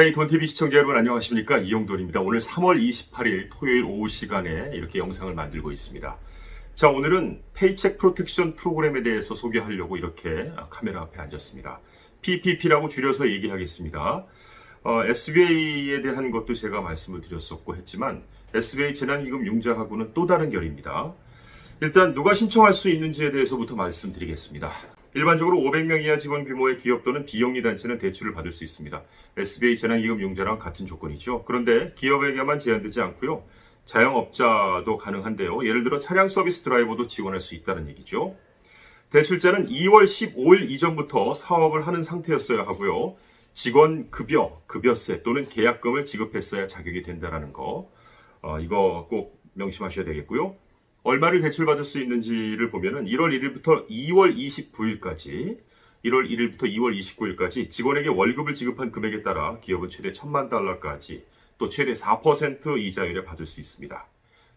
헤이 돈TV 시청자 여러분 안녕하십니까, 이용돈입니다. 오늘 3월 28일 토요일 오후 시간에 이렇게 영상을 만들고 있습니다. 자, 오늘은 페이첵 프로텍션 프로그램에 대해서 소개하려고 이렇게 카메라 앞에 앉았습니다. PPP라고 줄여서 얘기하겠습니다. SBA에 대한 것도 제가 말씀을 드렸었고 했지만 SBA 재난기금 융자하고는 또 다른 결입니다. 일단 누가 신청할 수 있는지에 대해서부터 말씀드리겠습니다. 일반적으로 500명 이하 직원 규모의 기업 또는 비영리 단체는 대출을 받을 수 있습니다. SBA 재난기금 융자랑 같은 조건이죠. 그런데 기업에게만 제한되지 않고요. 자영업자도 가능한데요. 예를 들어 차량 서비스 드라이버도 지원할 수 있다는 얘기죠. 대출자는 2월 15일 이전부터 사업을 하는 상태였어야 하고요. 직원 급여, 급여세 또는 계약금을 지급했어야 자격이 된다는 거. 이거 꼭 명심하셔야 되겠고요. 얼마를 대출받을 수 있는지를 보면은 1월 1일부터 2월 29일까지 직원에게 월급을 지급한 금액에 따라 기업은 최대 $10,000,000까지 또 최대 4% 이자율에 받을 수 있습니다.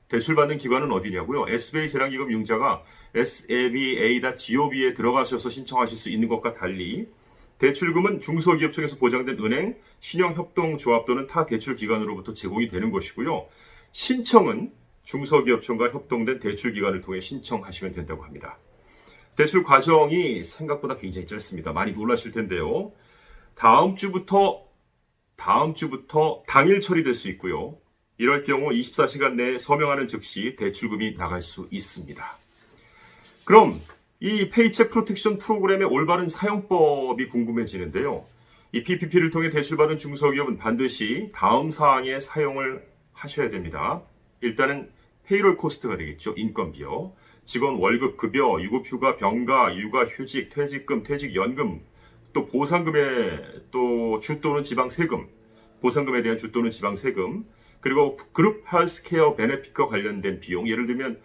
대출받는 기관은 어디냐고요? SBA 재난기금 융자가 saba.gov에 들어가셔서 신청하실 수 있는 것과 달리 대출금은 중소기업청에서 보장된 은행, 신용협동조합 또는 타 대출기관으로부터 제공이 되는 것이고요. 신청은 중소기업청과 협동된 대출기관을 통해 신청하시면 된다고 합니다. 대출 과정이 생각보다 굉장히 짧습니다. 많이 놀라실 텐데요. 다음 주부터 당일 처리될 수 있고요. 이럴 경우 24시간 내에 서명하는 즉시 대출금이 나갈 수 있습니다. 그럼 이 페이첵 프로텍션 프로그램의 올바른 사용법이 궁금해지는데요. 이 PPP를 통해 대출받은 중소기업은 반드시 다음 사항에 사용을 하셔야 됩니다. 일단은 페이롤 코스트가 되겠죠. 인건비요. 직원 월급, 급여, 유급휴가, 병가, 육아휴직, 퇴직금, 퇴직연금, 또 보상금에 또 주 또는 지방세금, 보상금에 대한 주 또는 지방세금, 그리고 그룹 헬스케어 베네핏과 관련된 비용, 예를 들면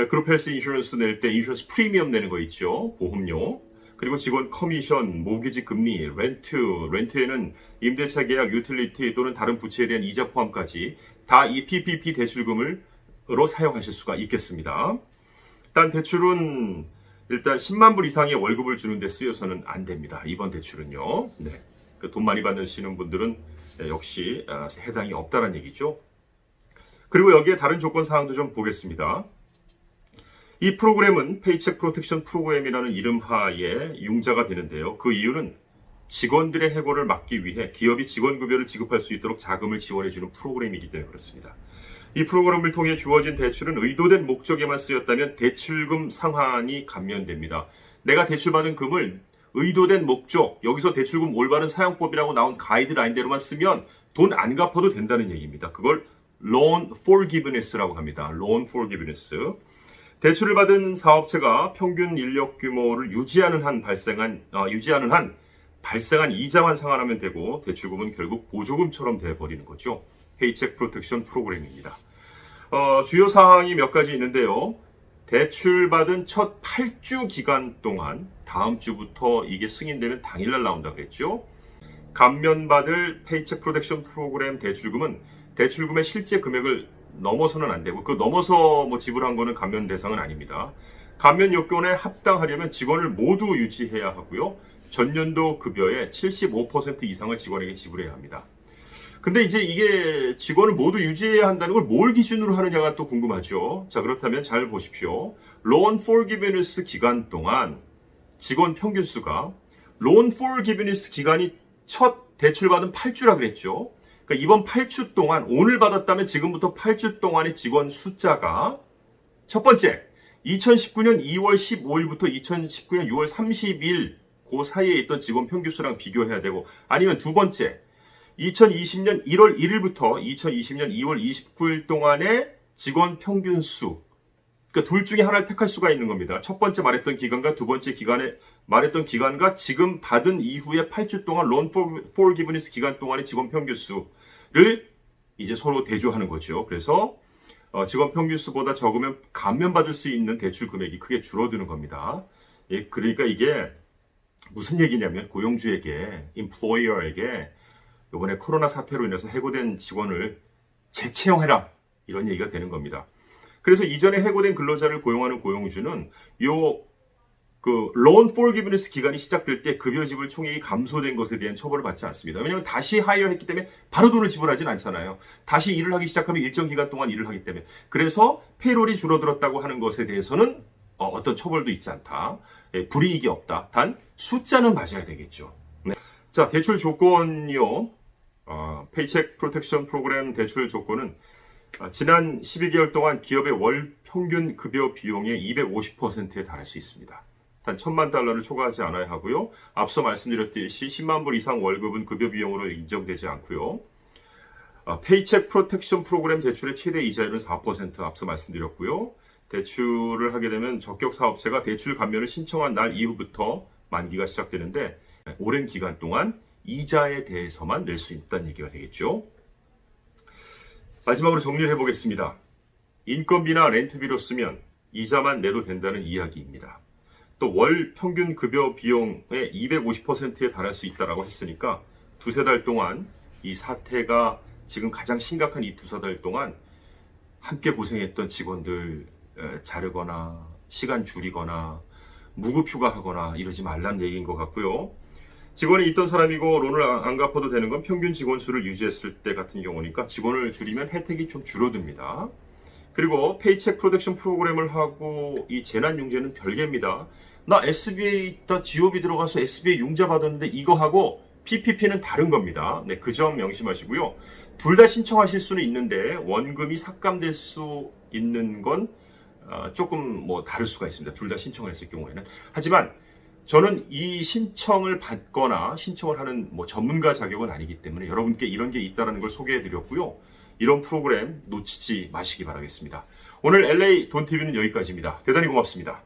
그룹 헬스 인슈런스 낼 때 인슈런스 프리미엄 내는 거 있죠. 보험료. 그리고 직원 커미션, 모기지 금리, 렌트에는 임대차 계약, 유틸리티 또는 다른 부채에 대한 이자 포함까지 다 이 PPP 대출금으로 사용하실 수가 있겠습니다. 일단 대출은 일단 10만 불 이상의 월급을 주는 데 쓰여서는 안 됩니다. 이번 대출은요. 네. 돈 많이 받으시는 분들은 역시 해당이 없다는 얘기죠. 그리고 여기에 다른 조건 사항도 좀 보겠습니다. 이 프로그램은 페이첵 프로텍션 프로그램이라는 이름 하에 융자가 되는데요. 그 이유는 직원들의 해고를 막기 위해 기업이 직원급여를 지급할 수 있도록 자금을 지원해주는 프로그램이기 때문에 그렇습니다. 이 프로그램을 통해 주어진 대출은 의도된 목적에만 쓰였다면 대출금 상환이 감면됩니다. 내가 대출받은 금을 의도된 목적, 여기서 대출금 올바른 사용법이라고 나온 가이드라인대로만 쓰면 돈 안 갚아도 된다는 얘기입니다. 그걸 loan forgiveness라고 합니다. loan forgiveness. 대출을 받은 사업체가 평균 인력 규모를 유지하는 한 발생한 이자만 상환하면 되고 대출금은 결국 보조금처럼 돼버리는 거죠. 페이첵 프로텍션 프로그램입니다. 주요 사항이 몇 가지 있는데요. 대출받은 첫 8주 기간 동안 다음 주부터 이게 승인되면 당일날 나온다 그랬죠. 감면받을 페이첵 프로텍션 프로그램 대출금은 대출금의 실제 금액을 넘어서는 안 되고 그 넘어서 지불한 거는 감면 대상은 아닙니다. 감면 요건에 합당하려면 직원을 모두 유지해야 하고요. 전년도 급여의 75% 이상을 직원에게 지불해야 합니다. 근데 이제 이게 직원을 모두 유지해야 한다는 걸 뭘 기준으로 하느냐가 또 궁금하죠. 자, 그렇다면 잘 보십시오. Loan Forgiveness 기간 동안 직원 평균 수가 Loan Forgiveness 기간이 첫 대출받은 8주라 그랬죠. 그러니까 이번 8주 동안 오늘 받았다면 지금부터 8주 동안의 직원 숫자가 첫 번째 2019년 2월 15일부터 2019년 6월 30일 그 사이에 있던 직원 평균 수랑 비교해야 되고 아니면 두 번째 2020년 1월 1일부터 2020년 2월 29일 동안의 직원 평균 수. 그러니까 둘 중에 하나를 택할 수가 있는 겁니다. 첫 번째 말했던 기간과 두 번째 기간에 말했던 기간과 지금 받은 이후에 8주 동안 Loan Forgiveness 기간 동안의 직원 평균 수를 이제 서로 대조하는 거죠. 그래서 직원 평균 수보다 적으면 감면받을 수 있는 대출 금액이 크게 줄어드는 겁니다. 그러니까 이게 무슨 얘기냐면 고용주에게, employer에게 이번에 코로나 사태로 인해서 해고된 직원을 재채용해라 이런 얘기가 되는 겁니다. 그래서 이전에 해고된 근로자를 고용하는 고용주는 요 그 loan forgiveness 기간이 시작될 때 급여 지불 총액이 감소된 것에 대한 처벌을 받지 않습니다. 왜냐하면 다시 하이어를 했기 때문에 바로 돈을 지불하진 않잖아요. 다시 일을 하기 시작하면 일정 기간 동안 일을 하기 때문에. 그래서 페이롤이 줄어들었다고 하는 것에 대해서는 어떤 처벌도 있지 않다. 불이익이 없다. 단 숫자는 맞아야 되겠죠. 네. 자, 대출 조건이요. 페이첵 프로텍션 프로그램 대출 조건은 지난 12개월 동안 기업의 월 평균 급여 비용의 250%에 달할 수 있습니다. 단 1,000만 달러를 초과하지 않아야 하고요. 앞서 말씀드렸듯이 10만 불 이상 월급은 급여 비용으로 인정되지 않고요. 페이첵 프로텍션 프로그램 대출의 최대 이자율은 4% 앞서 말씀드렸고요. 대출을 하게 되면 적격 사업체가 대출 감면을 신청한 날 이후부터 만기가 시작되는데 오랜 기간 동안 이자에 대해서만 낼 수 있다는 얘기가 되겠죠. 마지막으로 정리를 해보겠습니다. 인건비나 렌트비로 쓰면 이자만 내도 된다는 이야기입니다. 또 월 평균 급여 비용의 250%에 달할 수 있다고 했으니까 두세 달 동안 이 사태가 지금 가장 심각한 이 두세 달 동안 함께 고생했던 직원들 자르거나 시간 줄이거나 무급휴가하거나 이러지 말라는 얘기인 것 같고요. 직원이 있던 사람이고 론을 안 갚아도 되는 건 평균 직원 수를 유지했을 때 같은 경우니까 직원을 줄이면 혜택이 좀 줄어듭니다. 그리고 페이첵 프로텍션 프로그램을 하고 이 재난융자는 별개입니다. 나 SBA GOB 들어가서 SBA 융자 받았는데 이거 하고 PPP는 다른 겁니다. 네, 그 점 명심하시고요. 둘 다 신청하실 수는 있는데 원금이 삭감될 수 있는 건 조금 다를 수가 있습니다. 둘 다 신청했을 경우에는. 하지만 저는 이 신청을 받거나 신청을 하는 전문가 자격은 아니기 때문에 여러분께 이런 게 있다는 걸 소개해 드렸고요. 이런 프로그램 놓치지 마시기 바라겠습니다. 오늘 LA 돈TV는 여기까지입니다. 대단히 고맙습니다.